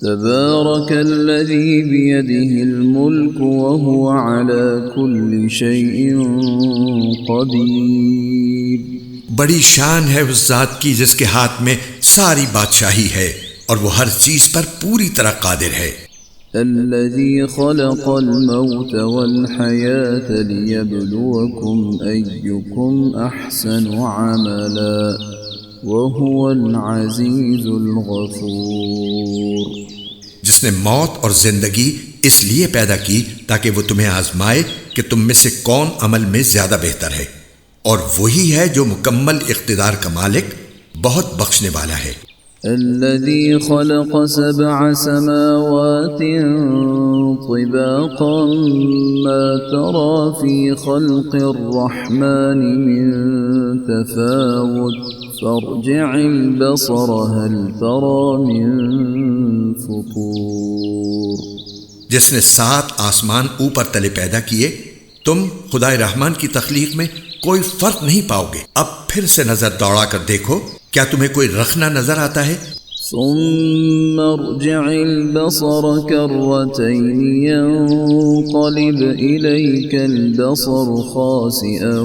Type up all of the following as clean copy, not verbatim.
تبارك الذي بيده الملك وهو على كل شيء قدير. بڑی شان ہے اس ذات کی جس کے ہاتھ میں ساری بادشاہی ہے اور وہ ہر چیز پر پوری طرح قادر ہے. الذي خلق الموت والحياة ليبلوكم أيكم أحسن عملا وهو العزيز الغفور. جس نے موت اور زندگی اس لیے پیدا کی تاکہ وہ تمہیں آزمائے کہ تم میں سے کون عمل میں زیادہ بہتر ہے، اور وہی ہے جو مکمل اقتدار کا مالک، بہت بخشنے والا ہے. الذي خلق 7 سماوات طباقا ما ترى في خلق الرحمن من تفاوت فارجع البصر هل ترى من فطور. جس نے 7 آسمان اوپر تلے پیدا کیے، تم خدائے رحمان کی تخلیق میں کوئی فرق نہیں پاؤ گے. اب پھر سے نظر دوڑا کر دیکھو، کیا تمہیں کوئی رخنہ نظر آتا ہے؟ ثم ارجع البصر كرتين ينقلب إليك البصر خاسئا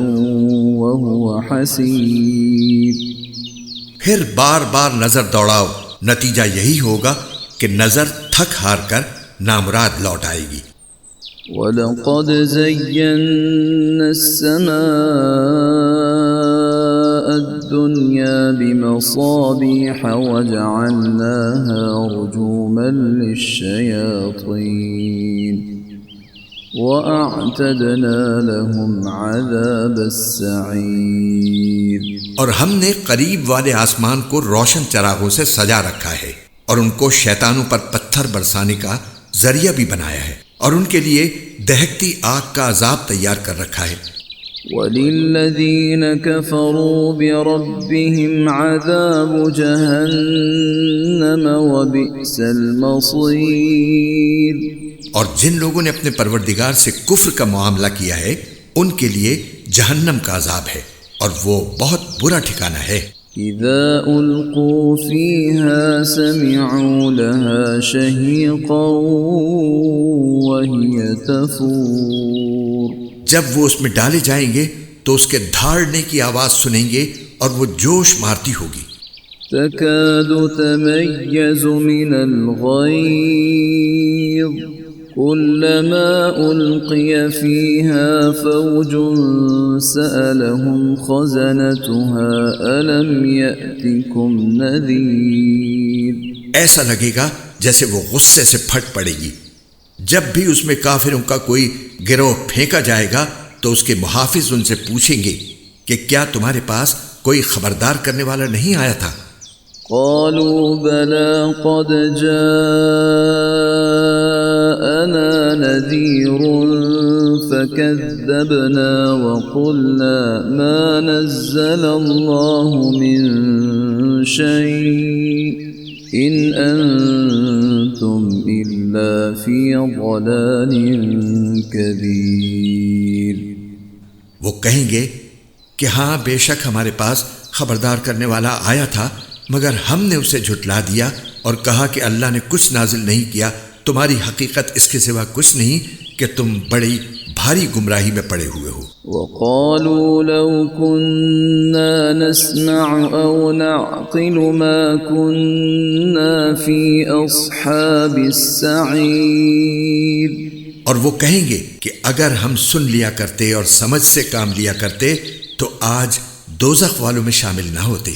وهو حسير. پھر بار بار نظر دوڑاؤ، نتیجہ یہی ہوگا کہ نظر تھک ہار کر نامراد لوٹ آئے گی. وَلَقَدْ زَيَّنَّا السَّمَاءَ الدُّنْيَا بِمَصَابِيحَ وَجَعَلْنَاهَا رُجُومًا لِلشَّيَاطِينِ وَأَعْتَدْنَا لَهُمْ عَذَابَ السَّعِيرِ. اور ہم نے قریب والے آسمان کو روشن چراغوں سے سجا رکھا ہے، اور ان کو شیطانوں پر پتھر برسانے کا ذریعہ بھی بنایا ہے، اور ان کے لیے دہکتی آگ کا عذاب تیار کر رکھا ہے. وَلِلَّذِينَ كَفَرُوا بِرَبِّهِمْ عَذَابُ جَهَنَّمَ وَبِئْسَ الْمَصِيرُ. اور جن لوگوں نے اپنے پروردگار سے کفر کا معاملہ کیا ہے، ان کے لیے جہنم کا عذاب ہے، اور وہ بہت برا ٹھکانہ ہے. اذا القوا فيها سمعوا لها شهيقا وهي تفور. جب وہ اس میں ڈالے جائیں گے تو اس کے دھاڑنے کی آواز سنیں گے اور وہ جوش مارتی ہوگی. تكاد تميز من الغيظ كلما ألقي فيها فوج سألهم خزنتها ألم يأتكم نذير. ایسا لگے گا جیسے وہ غصے سے پھٹ پڑے گی. جب بھی اس میں کافروں کا کوئی گروہ پھینکا جائے گا تو اس کے محافظ ان سے پوچھیں گے کہ کیا تمہارے پاس کوئی خبردار کرنے والا نہیں آیا تھا؟ قالوا بلى قد جاءنا نذير فكذبنا وقلنا ما نزل الله من شيء إن أنتم إلا في ضلال كبير. وہ کہیں گے کہ ہاں بے شک ہمارے پاس خبردار کرنے والا آیا تھا، مگر ہم نے اسے جھٹلا دیا اور کہا کہ اللہ نے کچھ نازل نہیں کیا، تمہاری حقیقت اس کے سوا کچھ نہیں کہ تم بڑی بھاری گمراہی میں پڑے ہوئے ہو. وقالوا لو كنا نسمع أو نعقل ما كنا في أصحاب السعير. اور وہ کہیں گے کہ اگر ہم سن لیا کرتے اور سمجھ سے کام لیا کرتے تو آج دوزخ والوں میں شامل نہ ہوتے.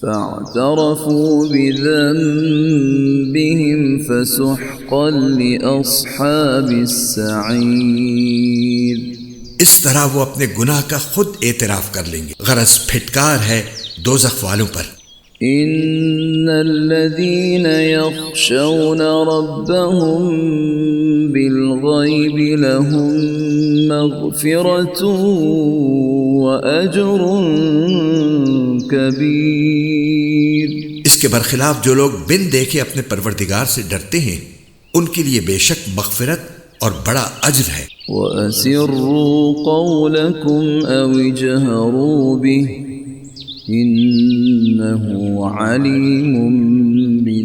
فاعترفوا بذنبهم فسحقا لأصحاب السعير. اس طرح وہ اپنے گناہ کا خود اعتراف کر لیں گے، غرض پھٹکار ہے دوزخ والوں پر. ان الذين يخشون ربهم بالغيب لهم مغفرة وأجر كبير. اس کے برخلاف جو لوگ بن دیکھے اپنے پروردگار سے ڈرتے ہیں، ان کے لیے بے شک مغفرت اور بڑا اجر ہے. وَأَسِرُّوا قَوْلَكُمْ أَوْ اجْهَرُوا بِهِ إِنَّهُ عَلِيمٌ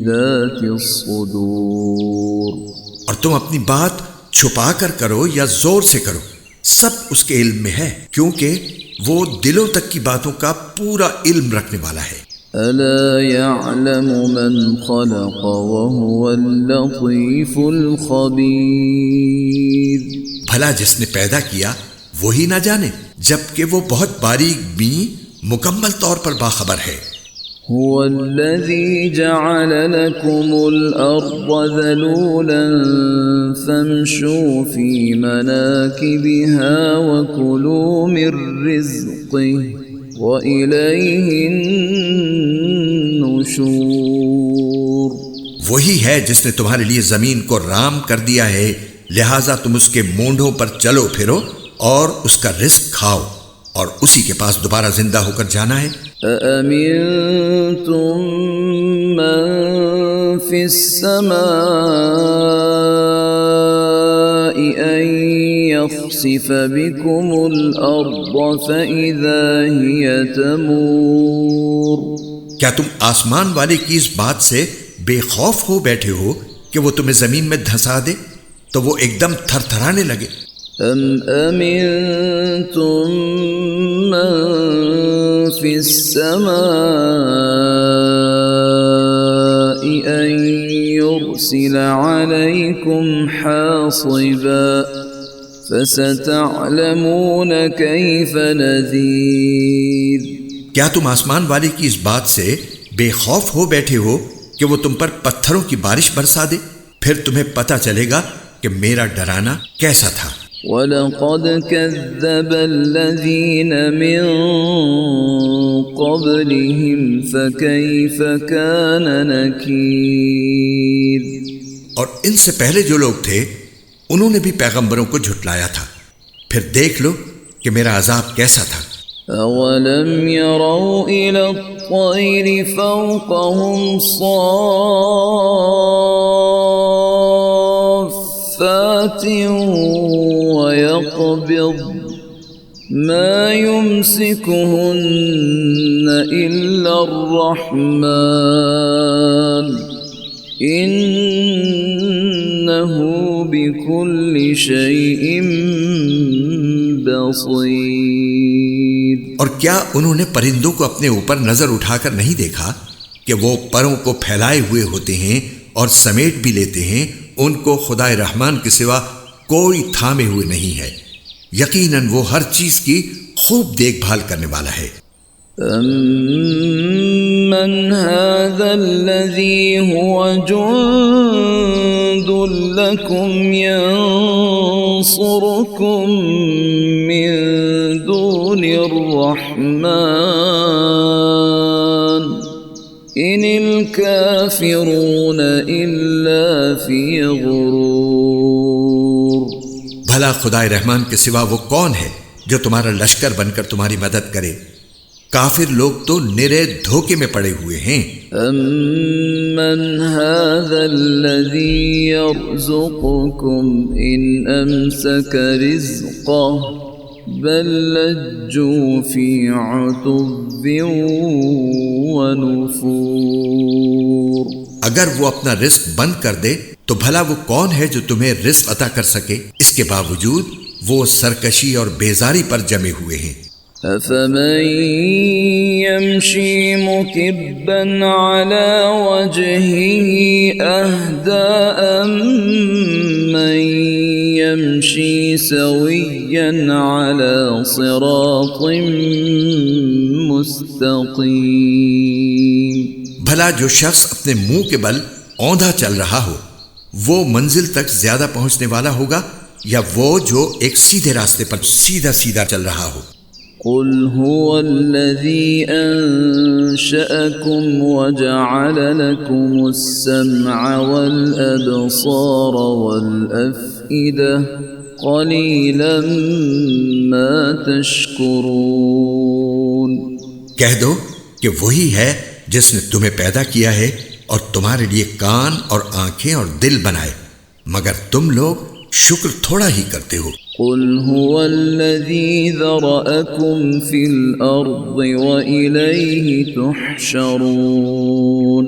ذات الصدور اور تم اپنی بات چھپا کر کرو یا زور سے کرو، سب اس کے علم میں ہے، کیونکہ وہ دلوں تک کی باتوں کا پورا علم رکھنے والا ہے۔ ألا يعلم من خلق وهو اللطيف الخبير بھلا جس نے پیدا کیا وہی نہ جانے، جبکہ وہ بہت باریک بین مکمل طور پر باخبر ہے۔ هو الذي جعل لكم الأرض ذلولا فامشوا في مناكبها وكلوا من رزقه وإليه النشور وہی ہے جس نے تمہارے لیے زمین کو رام کر دیا ہے، لہٰذا تم اس کے مونڈوں پر چلو پھرو اور اس کا رزق کھاؤ، اور اسی کے پاس دوبارہ زندہ ہو کر جانا ہے۔ أأمنتم من في السماء أن يخسف بكم الأرض فإذا هي تمور کیا تم آسمان والے کی اس بات سے بے خوف ہو بیٹھے ہو کہ وہ تمہیں زمین میں دھسا دے تو وہ ایک دم تھر تھرانے لگے؟ أم أمنتم من في السماء أن يرسل عليكم حاصبا فستعلمون كيف نذير کیا تم آسمان والے کی اس بات سے بے خوف ہو بیٹھے ہو کہ وہ تم پر پتھروں کی بارش برسا دے؟ پھر تمہیں پتہ چلے گا کہ میرا ڈرانا کیسا تھا۔ وَلَقَدْ كَذَّبَ الَّذِينَ مِن قَبْلِهِمْ فَكَيْفَ كَانَ نَكِيرِ اور ان سے پہلے جو لوگ تھے انہوں نے بھی پیغمبروں کو جھٹلایا تھا، پھر دیکھ لو کہ میرا عذاب کیسا تھا۔ أَوَلَمْ يَرَوْا إِلَى الطَّيْرِ فَوْقَهُمْ صَافَّاتٍ وَيَقْبِضْنَ مَا يُمْسِكُهُنَّ إِلَّا الرَّحْمَنُ إِنَّهُ بِكُلِّ شَيْءٍ بَصِيرٌ اور کیا انہوں نے پرندوں کو اپنے اوپر نظر اٹھا کر نہیں دیکھا کہ وہ پروں کو پھیلائے ہوئے ہوتے ہیں اور سمیٹ بھی لیتے ہیں، ان کو خدائے رحمان کے سوا کوئی تھامے ہوئے نہیں ہے، یقیناً وہ ہر چیز کی خوب دیکھ بھال کرنے والا ہے۔ أَمَّنْ هَذَا الَّذِي هُوَ جُندٌ لَكُمْ يَنصُرُكُم مِّن دُونِ الرَّحْمَنِ إِنِ الْكَافِرُونَ إِلَّا فِي غُرُورٍ بھلا خدائے رحمان کے سوا وہ کون ہے جو تمہارا لشکر بن کر تمہاری مدد کرے؟ کافر لوگ تو نرے دھوکے میں پڑے ہوئے ہیں۔ أَمَّنْ هَذَا الَّذِي يَرْزُقُكُمْ إِنْ أَمْسَكَ رِزْقَهُ بَلْ لَجُّوا فِي عُتُوٍّ وَنُفُورٍ اگر وہ اپنا رزق بند کر دے تو بھلا وہ کون ہے جو تمہیں رزق عطا کر سکے؟ اس کے باوجود وہ سرکشی اور بیزاری پر جمے ہوئے ہیں۔ أَفَمَن يَمْشِي مُكِبًّا عَلَى وَجْهِهِ أَهْدَىٰ أَمَّن يَمْشِي سَوِيًّا عَلَى صِرَاطٍ مُسْتَقِيمٍ بھلا جو شخص اپنے منہ کے بل اوندھا چل رہا ہو وہ منزل تک زیادہ پہنچنے والا ہوگا یا وہ جو ایک سیدھے راستے پر سیدھا سیدھا چل رہا ہو؟ قُلْ هُوَ الَّذِي أَنشَأَكُمْ وَجَعَلَ لَكُمُ السَّمْعَ وَالْأَبْصَارَ وَالْأَفْئِدَةَ قَلِيلًا مَا تَشْكُرُونَ کہہ دو کہ وہی ہے جس نے تمہیں پیدا کیا ہے اور تمہارے لیے کان اور آنکھیں اور دل بنائے، مگر تم لوگ شکر تھوڑا ہی کرتے ہو۔ قُلْ هُوَ الَّذِي ذَرَأَكُمْ فِي الْأَرْضِ وَإِلَيْهِ تُحْشَرُونَ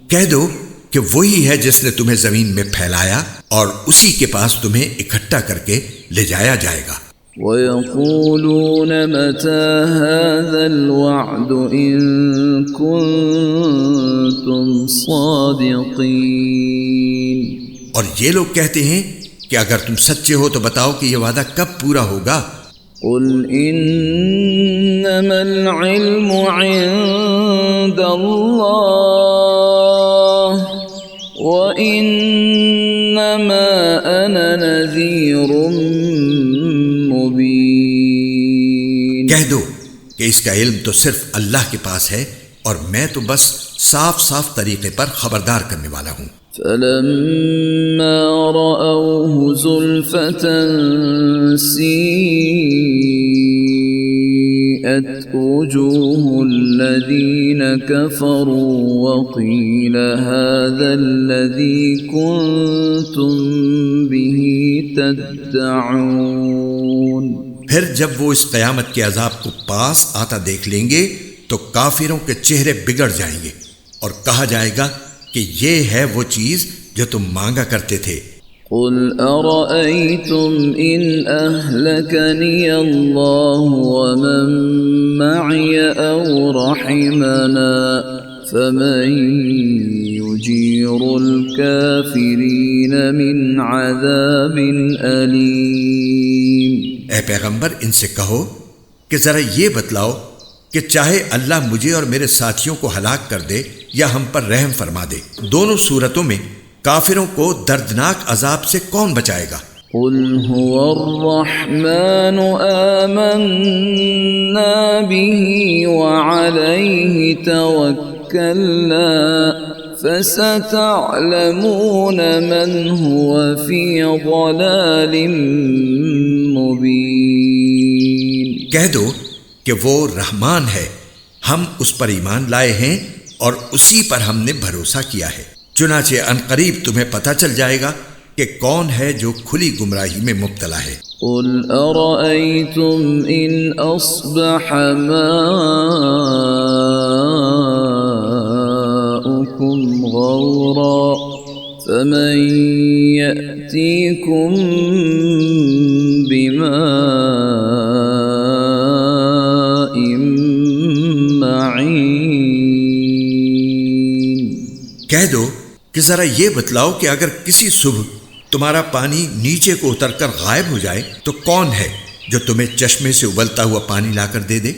کہہ دو کہ وہی ہے جس نے تمہیں زمین میں پھیلایا اور اسی کے پاس تمہیں اکٹھا کر کے لے جایا جائے گا۔ وَيَقُولُونَ مَتَى هَذَا الْوَعْدُ إِن كُنتُمْ صَادِقِينَ۔ اور یہ لوگ کہتے ہیں کہ اگر تم سچے ہو تو بتاؤ کہ یہ وعدہ کب پورا ہوگا۔ قُلْ إِنَّمَا الْعِلْمُ عِندَ اللَّهِ وَإِنَّمَا أَنَا نَذِيرٌ مُبِينٌ۔ کہہ دو کہ اس کا علم تو صرف اللہ کے پاس ہے اور میں تو بس صاف صاف طریقے پر خبردار کرنے والا ہوں۔ فَلَمَّا رَأَوْهُ زُلْفَةً سِيئَتْ وُجُوهُ الَّذِينَ كَفَرُوا وَقِيلَ هَذَا الَّذِي كُنتُم بِهِ تَدَّعُونَ۔ پھر جب وہ اس قیامت کے عذاب کو پاس آتا دیکھ لیں گے تو کافروں کے چہرے بگڑ جائیں گے اور کہا جائے گا کہ یہ ہے وہ چیز جو تم مانگا کرتے تھے۔ قُلْ أَرَأَيْتُمْ إِنْ أَهْلَكَنِيَ اللَّهُ وَمَن مَّعِيَ أَوْ رَحِمَنَا فَمَن يُجِيرُ الْكَافِرِينَ مِنْ عَذَابٍ أَلِيمٍ۔ اے پیغمبر ان سے کہو کہ ذرا یہ بتلاؤ کہ چاہے اللہ مجھے اور میرے ساتھیوں کو ہلاک کر دے یا ہم پر رحم فرما دے، دونوں صورتوں میں کافروں کو دردناک عذاب سے کون بچائے گا؟ قُلْ هُوَ الرَّحْمَنُ آمَنَّا بِهِ وَعَلَيْهِ تَوَكَّلْنَا فَسَتَعْلَمُونَ مَنْ هُوَ فِي ضَلَالٍ مُبِينٍ۔ کہہ دو کہ وہ رحمان ہے، ہم اس پر ایمان لائے ہیں اور اسی پر ہم نے بھروسہ کیا ہے، چنانچہ عنقریب تمہیں پتہ چل جائے گا کہ کون ہے جو کھلی گمراہی میں مبتلا ہے۔ قُلْ أَرَأَيْتُمْ إِنْ أَصْبَحَ مَاؤُكُمْ غَوْرًا فَمَن يَأْتِيكُم بِمَاءٍ مَّعِينٍ۔ کہہ دو کہ ذرا یہ بتلاؤ کہ اگر کسی صبح تمہارا پانی نیچے کو اتر کر غائب ہو جائے تو کون ہے جو تمہیں چشمے سے ابلتا ہوا پانی لا کر دے دے؟